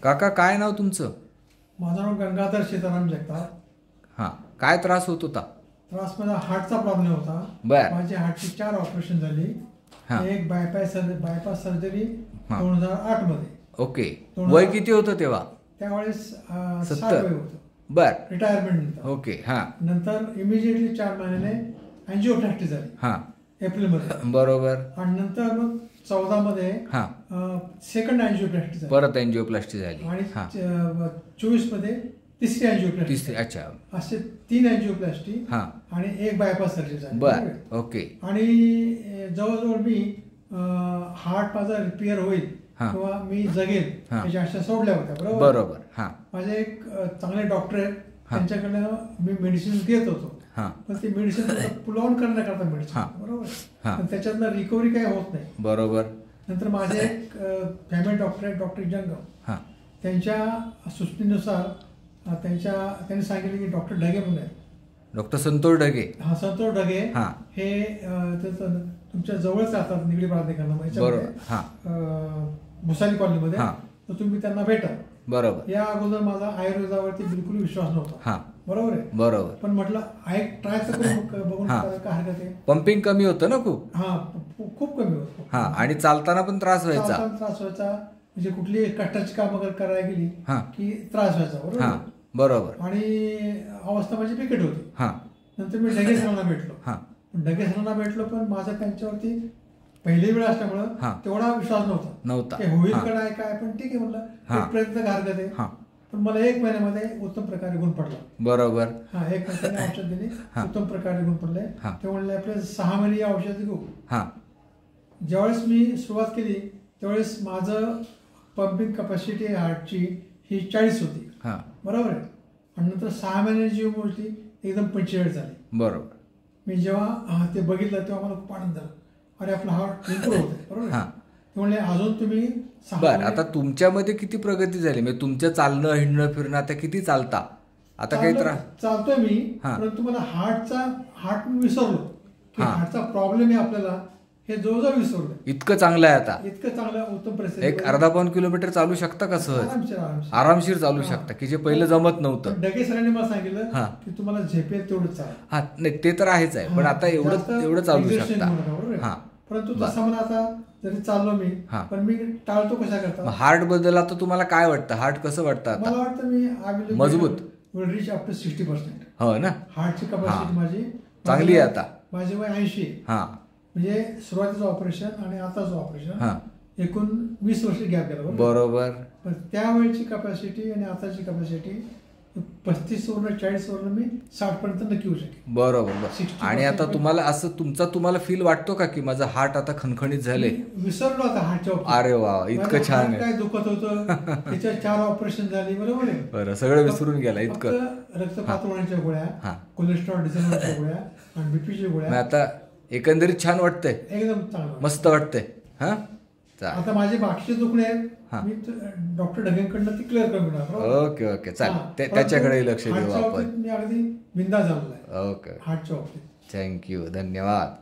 काका काय नाव तुमचं? माझं नाव गंगाधर सीताराम जगताप. हां, काय त्रास होत होता? त्रास माझा हार्टचा प्रॉब्लेम होता. बर. माझी हार्टची 4 ऑपरेशन झाली. हां. एक बायपास सर्जरी हां. 2008 मध्ये. ओके. वय किती होतं तेव्हा? त्यावेळेस 60 70. वय होतं. बर. रिटायरमेंट नंतर. ओके. हां नंतर इमिजिएटली 4 महिन्याने अँजिओप्लास्टी झाली हां एप्रिलमध्ये. बरोबर. आणि नंतर मग 14 मध्ये हां सेकंड अँजिओप्लास्टी झाली. परत अँजिओप्लास्टी झाली. आणि हां 24 मध्ये तिसरी अँजिओप्लास्टी. तिसरी. अच्छा. असे 3 अँजिओप्लास्टी हां आणि एक बायपास सर्जरी झाली. बर. ओके. आणि जवळजवळ मी हार्ट माझा रिपेअर होईल हां. किंवा मी जगेल हां. याच्या आशा सोडल्या होत्या. बरोबर. हां माझे एक चांगले डॉक्टर आहेत, हां. त्यांच्याकडनं मी मेडिसिन घेत होतो. हां पण ते मेडिसिन पुल ऑन करण्याकरता मेडिसिन. हां. बरोबर. हां. पण त्याच्यातनं रिकव्हरी काही होत नाही. बरोबर. नंतर माझे एक फॅमिली डॉक्टर आहेत, डॉक्टर जंगम. हां त्यांच्या सूचनेनुसार त्यांनी सांगितलं की डॉक्टर ढगे म्हणून आहेत. डॉक्टर संतोष ढगे. हा, संतोष ढगे. हां हे तुमच्या जवळच राहतात निगडी प्राधिकरणामध्ये. बरोबर. हां भुसारी कॉलनीमध्ये. हां. तर तुम्ही त्यांना भेटा. बरोबर. या अगोदर माझा आयुर्वेदावरती बिलकुल विश्वास नव्हता. हां बरोबर आहे. बरोबर. पण म्हटलं ट्राय तर करून बघून हां. काय हरकत आहे. पंपिंग कमी होतं ना खूप. हा, खूप कमी होतो. हां आणि चालताना पण त्रास व्हायचा. चालताना त्रास व्हायचा. म्हणजे कुठली कष्टाची कामं करायला गेली हां की त्रास व्हायचा. हां बरोबर. बरोबर. आणि अवस्था माझी बिकट होती. हां नंतर मी ढगे सरांना भेटलो. हां ढगे सरांना भेटलो, पण माझा त्यांच्यावरती पहिली वेळ असल्यामुळं हां. तेवढा विश्वास नव्हता. ते होईल हां. का नाही काय, पण ठीक आहे म्हणलं, हां. एक प्रयत्न हरकत आहे. हां पण मला 1 महिन्यामध्ये उत्तम प्रकारे गुण पडला. बरोबर. हा, 1 महिन्याने औषध दिले, हां. उत्तम प्रकारे गुण पडले. हां. ते म्हणले आपले 6 महिने या औषध घेऊ. हां ज्यावेळेस मी सुरुवात केली त्यावेळेस माझं पंपिंग कपॅसिटी हार्टची ही 40 होती. हां बरोबर आहे. आणि नंतर 6 महिन्याची जी मोठी एकदम 45 झाली. बरोबर. मी जेव्हा ते बघितलं तेव्हा मला खूप आनंद झाला. अरे आपला हार्ट इम्प्रूव्ह होतोय. बरोबर. हां ते म्हणले अजून तुम्ही 6 बर. आता तुमच्यामध्ये किती प्रगती झाली? म्हणजे तुमचं चालणं हिंडणं फिरणं आता किती चालता? आता काही त्रास? चालतोय मी. हां. परंतु मला हार्ट मी विसरलो की हां. हार्टचा प्रॉब्लेम आहे आपल्याला, हे जवळजवळ विसरलो. इतकं चांगलं आहे आता? इतकं चांगलं उत्तम परिस्थिती. एक अर्धा-पाऊण किलोमीटर चालू शकता का सहज? आरामशीर चालू शकता, की जे पहिलं जमत नव्हतं. ढगे सरांनी मला सांगितलं हां. की तुम्हाला झेपेल तेवढं चाल. हा नाही ते तर आहेच आहे, पण आता एवढं चालू शकता. हां परंतु तसं मला आता जरी चाललो मी, हां. पण मी टाळतो कशा करता. हार्ट बद्दल आता तुम्हाला काय वाटतं? हार्ट कसं वाटतं मला आता? वाटतं मी मजबूत? Reach up to 60%. हो ना. हार्टची कपॅसिटी हां. माझी चांगली आहे आता. माझी वय 80 आहे. हां म्हणजे सुरुवातीचं ऑपरेशन आणि आताचं ऑपरेशन हां एकूण 20 वर्ष गॅप गेला. बरोबर. पण त्यावेळची कपॅसिटी आणि आताची कपॅसिटी 35 वरून 40 वरून मी 60 पर्यंत नक्की होऊ शकेल. बरोबर. 60% आणि आता तुम्हाला असं तुम्हाला फील वाटतो का की माझं हार्ट आता खणखणीत झाले? विसरलो आता हार्टच्या बाबतीत. अरे वा, इतकं छान आहे. काय दुखत होतं त्याच्या 4 ऑपरेशन झाली. बरोबर आहे. बरं, सगळं विसरून गेला इतकं. रक्त पातळीच्या गोळ्या, हां. कोलेस्ट्रॉल डिसऑर्डरच्या गोळ्या आणि बीपीच्या मग गोळ्या. आता एकंदरीत छान वाटतंय? एकदम चांगलं. मस्त वाटतंय. हा आता माझे बाकीचे दुखणे आहेत, हां. मी डॉक्टर ढगेंकडनं ती क्लिअर करून घेणार. ओके ओके चालेल, त्याच्याकडे लक्ष देऊ आपण. मी अगदी बिंदास झालेला आहे ओके. हार्टच्या बाबतीत. थँक्यू, धन्यवाद.